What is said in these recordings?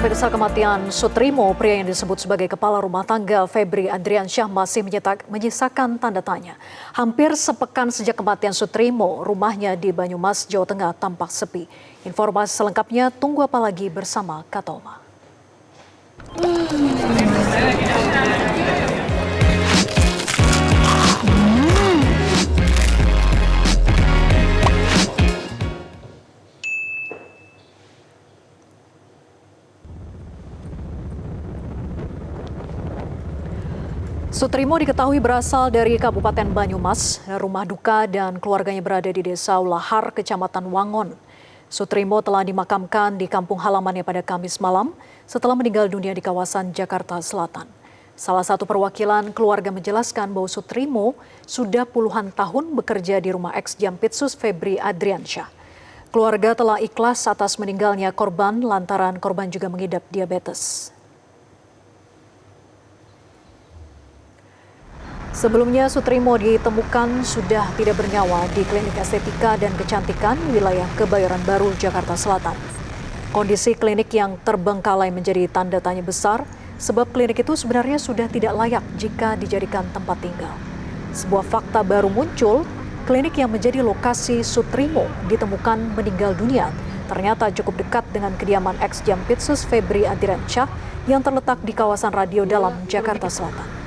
Pemirsa, kematian Sutrimo, pria yang disebut sebagai kepala rumah tangga Febri Adriansyah masih menyisakan tanda tanya. Hampir sepekan sejak kematian Sutrimo, rumahnya di Banyumas, Jawa Tengah tampak sepi. Informasi selengkapnya tunggu apa lagi bersama Katoma. Sutrimo diketahui berasal dari Kabupaten Banyumas. Rumah duka dan keluarganya berada di Desa Ulahar, Kecamatan Wangon. Sutrimo telah dimakamkan di kampung halamannya pada Kamis malam setelah meninggal dunia di kawasan Jakarta Selatan. Salah satu perwakilan keluarga menjelaskan bahwa Sutrimo sudah puluhan tahun bekerja di rumah ex-Jampitsus Febri Adriansyah. Keluarga telah ikhlas atas meninggalnya korban lantaran korban juga mengidap diabetes. Sebelumnya, Sutrimo ditemukan sudah tidak bernyawa di klinik estetika dan kecantikan wilayah Kebayoran Baru, Jakarta Selatan. Kondisi klinik yang terbengkalai menjadi tanda tanya besar sebab klinik itu sebenarnya sudah tidak layak jika dijadikan tempat tinggal. Sebuah fakta baru muncul, klinik yang menjadi lokasi Sutrimo ditemukan meninggal dunia ternyata cukup dekat dengan kediaman ex-Jampitsus Febri Adriansyah yang terletak di kawasan Radio Dalam, Jakarta Selatan.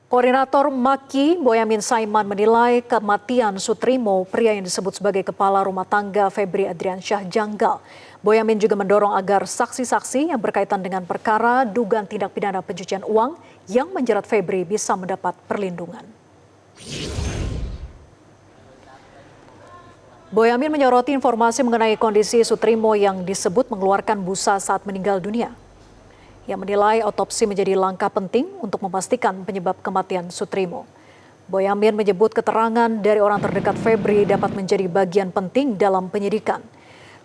Koordinator MAKI Boyamin Saiman menilai kematian Sutrimo, pria yang disebut sebagai kepala rumah tangga Febri Adriansyah, janggal. Boyamin juga mendorong agar saksi-saksi yang berkaitan dengan perkara dugaan tindak pidana pencucian uang yang menjerat Febri bisa mendapat perlindungan. Boyamin menyoroti informasi mengenai kondisi Sutrimo yang disebut mengeluarkan busa saat meninggal dunia. Yang menilai otopsi menjadi langkah penting untuk memastikan penyebab kematian Sutrimo. Boyamin menyebut keterangan dari orang terdekat Febri dapat menjadi bagian penting dalam penyidikan.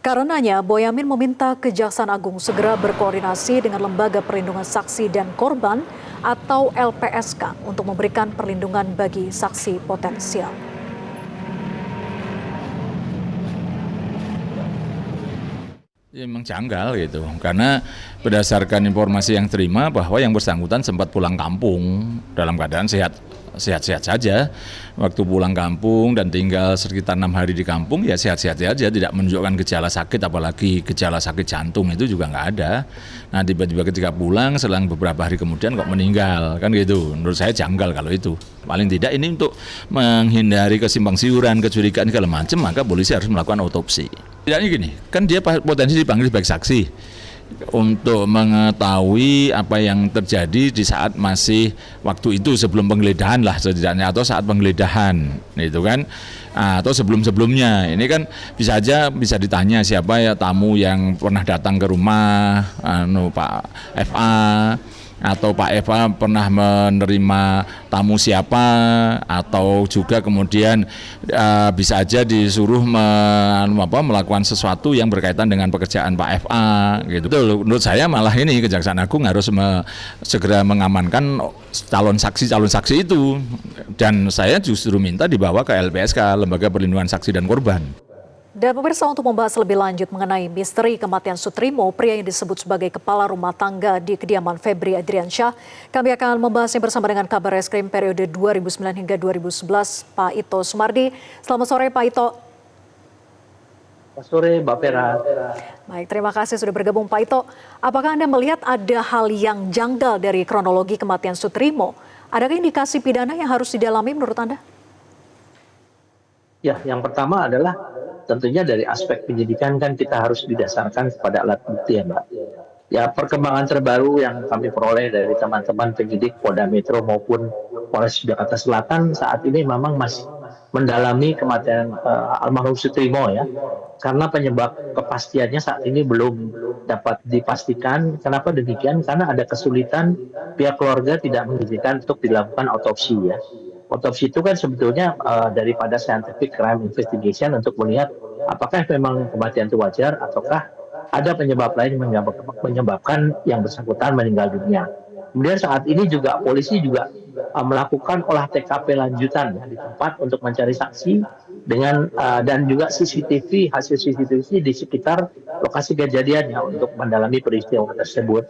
Karenanya, Boyamin meminta Kejaksaan Agung segera berkoordinasi dengan Lembaga Perlindungan Saksi dan Korban atau LPSK untuk memberikan perlindungan bagi saksi potensial. Ya, memang janggal gitu, karena berdasarkan informasi yang terima bahwa yang bersangkutan sempat pulang kampung dalam keadaan sehat-sehat saja. Waktu pulang kampung dan tinggal sekitar 6 hari di kampung ya sehat-sehat saja, tidak menunjukkan gejala sakit, apalagi gejala sakit jantung itu juga nggak ada. Nah tiba-tiba ketika pulang selang beberapa hari kemudian kok meninggal, kan gitu. Menurut saya janggal kalau itu. Paling tidak ini untuk menghindari kesimpang siuran, kecurigaan segala macam, maka polisi harus melakukan otopsi. Tidaknya gini, kan dia potensi dipanggil sebagai saksi untuk mengetahui apa yang terjadi di saat masih waktu itu sebelum penggeledahan lah setidaknya, atau saat penggeledahan itu kan, atau sebelum-sebelumnya. Ini kan bisa bisa ditanya siapa ya tamu yang pernah datang ke rumah Pak FA, atau Pak Eva pernah menerima tamu siapa, atau juga kemudian bisa aja disuruh melakukan sesuatu yang berkaitan dengan pekerjaan Pak FA gitu. Menurut saya malah ini Kejaksaan Agung harus segera mengamankan calon saksi itu, dan saya justru minta dibawa ke LPSK, Lembaga Perlindungan Saksi dan Korban. Dan pemirsa, untuk membahas lebih lanjut mengenai misteri kematian Sutrimo, pria yang disebut sebagai kepala rumah tangga di kediaman Febri Adriansyah, kami akan membahasnya bersama dengan Kabar Reskrim periode 2009 hingga 2011, Pak Ito Sumardi. Selamat sore Pak Ito. Selamat sore Mbak Pera. Baik, terima kasih sudah bergabung Pak Ito. Apakah Anda melihat ada hal yang janggal dari kronologi kematian Sutrimo? Adakah indikasi pidana yang harus didalami menurut Anda? Ya, yang pertama adalah tentunya dari aspek penyidikan kan kita harus didasarkan kepada alat bukti ya Mbak. Ya, perkembangan terbaru yang kami peroleh dari teman-teman penyidik Polda Metro maupun Polres Jakarta Selatan saat ini memang masih mendalami kematian almarhum Sutrimo ya. Karena penyebab kepastiannya saat ini belum dapat dipastikan. Kenapa demikian? Karena ada kesulitan pihak keluarga tidak mengizinkan untuk dilakukan otopsi ya. Otopsi itu kan sebetulnya daripada scientific crime investigation untuk melihat apakah memang kematian itu wajar ataukah ada penyebab lain menyebabkan yang bersangkutan meninggal dunia. Kemudian saat ini juga polisi juga melakukan olah TKP lanjutan ya, di tempat untuk mencari saksi dengan dan juga hasil CCTV di sekitar lokasi kejadiannya untuk mendalami peristiwa tersebut.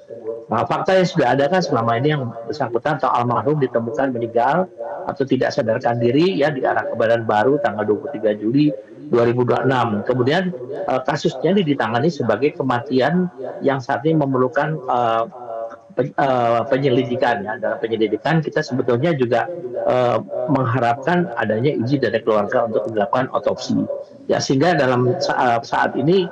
Nah, fakta yang sudah ada kan selama ini yang bersangkutan atau almarhum ditemukan meninggal atau tidak sadarkan diri ya di arah Kebayoran Baru tanggal 23 Juli 2026. Kemudian kasusnya ini ditangani sebagai kematian yang saat ini memerlukan penyelidikan ya. Dalam penyelidikan kita sebetulnya juga mengharapkan adanya izin dari keluarga untuk dilakukan otopsi ya, sehingga dalam saat ini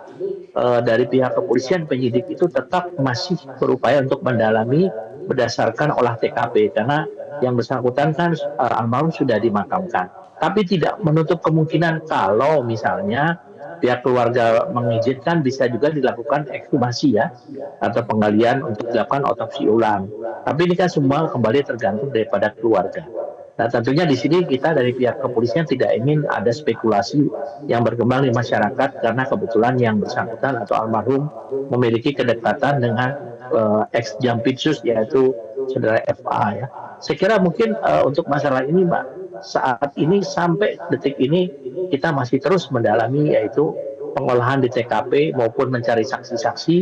dari pihak kepolisian penyidik itu tetap masih berupaya untuk mendalami berdasarkan olah TKP karena yang bersangkutan kan almarhum sudah dimakamkan, tapi tidak menutup kemungkinan kalau misalnya pihak keluarga mengizinkan bisa juga dilakukan ekshumasi ya atau penggalian untuk dilakukan otopsi ulang. Tapi ini kan semua kembali tergantung daripada keluarga. Nah, tentunya di sini kita dari pihak kepolisian tidak ingin ada spekulasi yang berkembang di masyarakat karena kebetulan yang bersangkutan atau almarhum memiliki kedekatan dengan ex Jampitsus yaitu saudara FA ya. Saya kira mungkin untuk masalah ini Mbak, saat ini sampai detik ini kita masih terus mendalami yaitu pengolahan di TKP maupun mencari saksi-saksi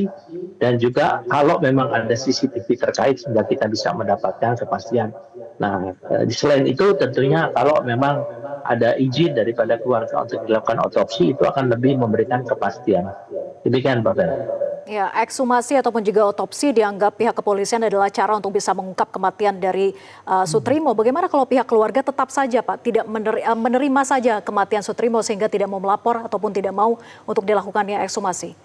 dan juga kalau memang ada CCTV terkait sehingga kita bisa mendapatkan kepastian. Nah, selain itu tentunya kalau memang ada izin daripada keluarga untuk dilakukan otopsi itu akan lebih memberikan kepastian. Demikian Pak Ferry. Ya, ekshumasi ataupun juga otopsi dianggap pihak kepolisian adalah cara untuk bisa mengungkap kematian dari Sutrimo. Bagaimana kalau pihak keluarga tetap saja Pak tidak menerima saja kematian Sutrimo sehingga tidak mau melapor ataupun tidak mau untuk dilakukannya ekshumasi?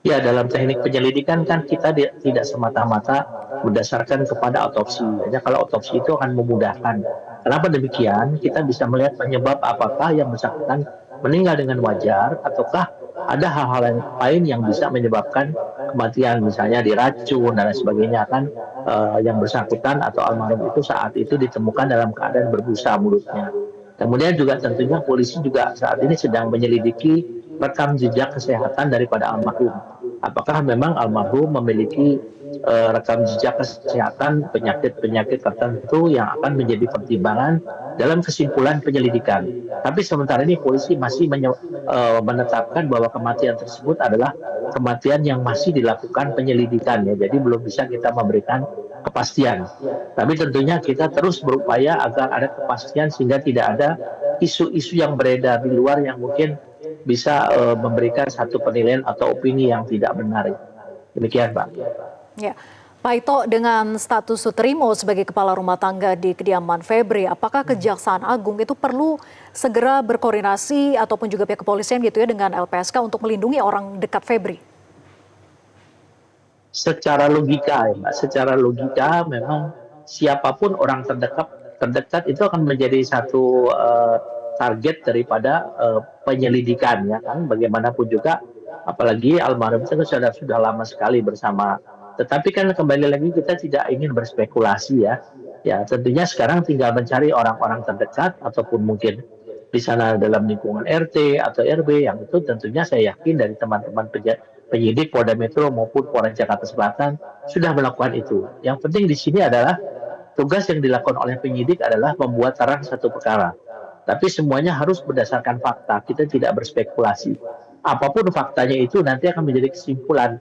Ya, dalam teknik penyelidikan kan kita tidak semata-mata berdasarkan kepada otopsi. Hanya kalau otopsi itu akan memudahkan. Kenapa demikian? Kita bisa melihat penyebab apakah yang bersangkutan meninggal dengan wajar ataukah ada hal-hal lain yang bisa menyebabkan kematian, misalnya diracun dan lain sebagainya kan yang bersangkutan atau almarhum itu saat itu ditemukan dalam keadaan berbusa mulutnya. Kemudian juga tentunya polisi juga saat ini sedang menyelidiki rekam jejak kesehatan daripada almarhum. Apakah memang almarhum memiliki rekam jejak kesehatan penyakit-penyakit tertentu yang akan menjadi pertimbangan dalam kesimpulan penyelidikan. Tapi sementara ini polisi masih menetapkan bahwa kematian tersebut adalah kematian yang masih dilakukan penyelidikan ya. Jadi belum bisa kita memberikan kepastian. Tapi tentunya kita terus berupaya agar ada kepastian sehingga tidak ada isu-isu yang beredar di luar yang mungkin bisa memberikan satu penilaian atau opini yang tidak benar. Demikian Pak. Ya, Pak Ito, dengan status Sutrimo sebagai kepala rumah tangga di kediaman Febri, apakah Kejaksaan Agung itu perlu segera berkoordinasi ataupun juga pihak kepolisian gitu ya dengan LPSK untuk melindungi orang dekat Febri? Secara logika ya Mbak, secara logika memang siapapun orang terdekat itu akan menjadi satu target daripada penyelidikan ya kan, bagaimanapun juga apalagi almarhum itu sudah lama sekali bersama. Tetapi kan kembali lagi kita tidak ingin berspekulasi ya. Ya tentunya sekarang tinggal mencari orang-orang terdekat ataupun mungkin di sana dalam lingkungan RT atau RW yang itu tentunya saya yakin dari teman-teman penyidik Polda Metro maupun Polres Jakarta Selatan sudah melakukan itu. Yang penting di sini adalah tugas yang dilakukan oleh penyidik adalah membuat terang satu perkara. Tapi semuanya harus berdasarkan fakta. Kita tidak berspekulasi. Apapun faktanya itu nanti akan menjadi kesimpulan.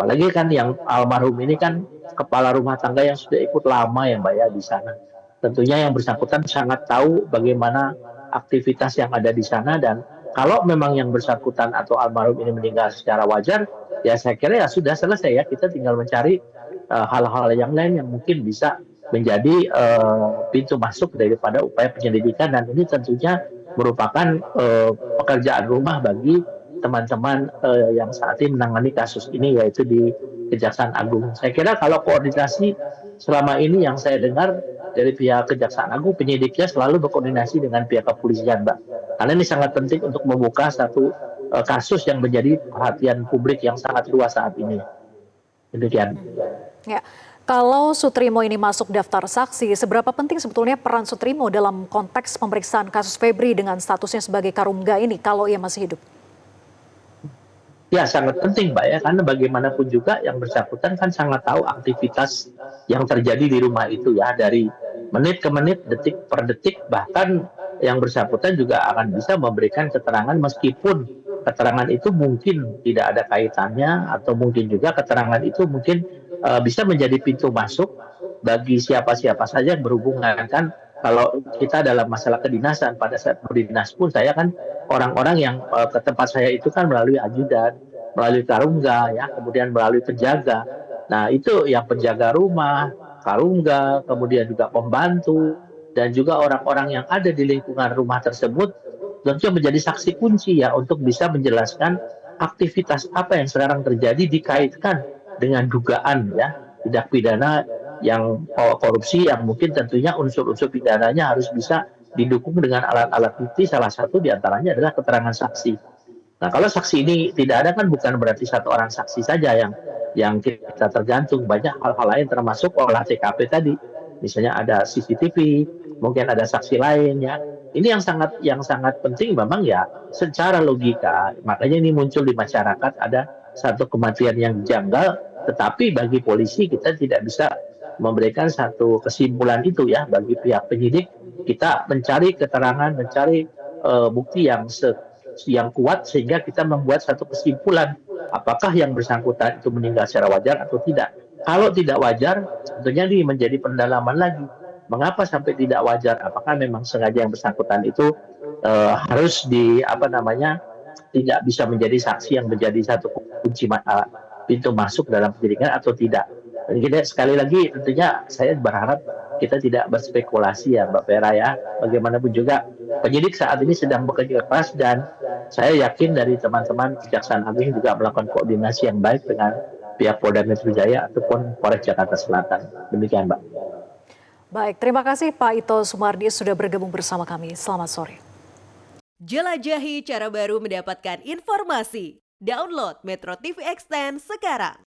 Apalagi kan yang almarhum ini kan kepala rumah tangga yang sudah ikut lama ya Mbak ya di sana. Tentunya yang bersangkutan sangat tahu bagaimana aktivitas yang ada di sana dan kalau memang yang bersangkutan atau almarhum ini meninggal secara wajar, ya saya kira ya sudah selesai ya. Kita tinggal mencari hal-hal yang lain yang mungkin bisa menjadi pintu masuk daripada upaya penyelidikan dan ini tentunya merupakan pekerjaan rumah bagi teman-teman yang saat ini menangani kasus ini yaitu di Kejaksaan Agung. Saya kira kalau koordinasi selama ini yang saya dengar dari pihak Kejaksaan Agung penyidiknya selalu berkoordinasi dengan pihak kepolisian, Mbak. Karena ini sangat penting untuk membuka satu kasus yang menjadi perhatian publik yang sangat luas saat ini. Demikian. Ya. Kalau Sutrimo ini masuk daftar saksi, seberapa penting sebetulnya peran Sutrimo dalam konteks pemeriksaan kasus Febri dengan statusnya sebagai Karungga ini kalau ia masih hidup? Ya sangat penting Mbak ya, karena bagaimanapun juga yang bersangkutan kan sangat tahu aktivitas yang terjadi di rumah itu ya, dari menit ke menit, detik per detik, bahkan yang bersangkutan juga akan bisa memberikan keterangan meskipun keterangan itu mungkin tidak ada kaitannya, atau mungkin juga keterangan itu mungkin bisa menjadi pintu masuk bagi siapa-siapa saja yang berhubungan. Kan kalau kita dalam masalah kedinasan, pada saat berdinas pun saya kan orang-orang yang ke tempat saya itu kan melalui ajudan, melalui karungga ya, kemudian melalui penjaga. Nah, itu yang penjaga rumah, karungga, kemudian juga pembantu, dan juga orang-orang yang ada di lingkungan rumah tersebut tentunya menjadi saksi kunci ya untuk bisa menjelaskan aktivitas apa yang sekarang terjadi dikaitkan dengan dugaan ya tindak pidana yang korupsi, yang mungkin tentunya unsur-unsur pidananya harus bisa didukung dengan alat-alat bukti, salah satu diantaranya adalah keterangan saksi. Nah, kalau saksi ini tidak ada kan bukan berarti satu orang saksi saja yang kita tergantung, banyak hal-hal lain termasuk olah TKP tadi. Misalnya ada CCTV, mungkin ada saksi lain ya. Ini yang sangat penting memang ya secara logika. Makanya ini muncul di masyarakat ada satu kematian yang janggal, tetapi bagi polisi kita tidak bisa memberikan satu kesimpulan itu ya. Bagi pihak penyidik kita mencari keterangan, mencari bukti yang kuat sehingga kita membuat satu kesimpulan apakah yang bersangkutan itu meninggal secara wajar atau tidak. Kalau tidak wajar, tentunya ini menjadi pendalaman lagi. Mengapa sampai tidak wajar? Apakah memang sengaja yang bersangkutan itu harus tidak bisa menjadi saksi yang menjadi satu kunci pintu masuk dalam penyidikan atau tidak? Dan kita sekali lagi tentunya saya berharap kita tidak berspekulasi ya Mbak Vera ya. Bagaimanapun juga penyidik saat ini sedang bekerja keras, dan saya yakin dari teman-teman Kejaksaan Agung juga melakukan koordinasi yang baik dengan pihak Polda Metro Jaya ataupun Polres Jakarta Selatan. Demikian Mbak. Baik, terima kasih Pak Ito Sumardi sudah bergabung bersama kami. Selamat sore. Jelajahi cara baru mendapatkan informasi. Download Metro TV Extend sekarang.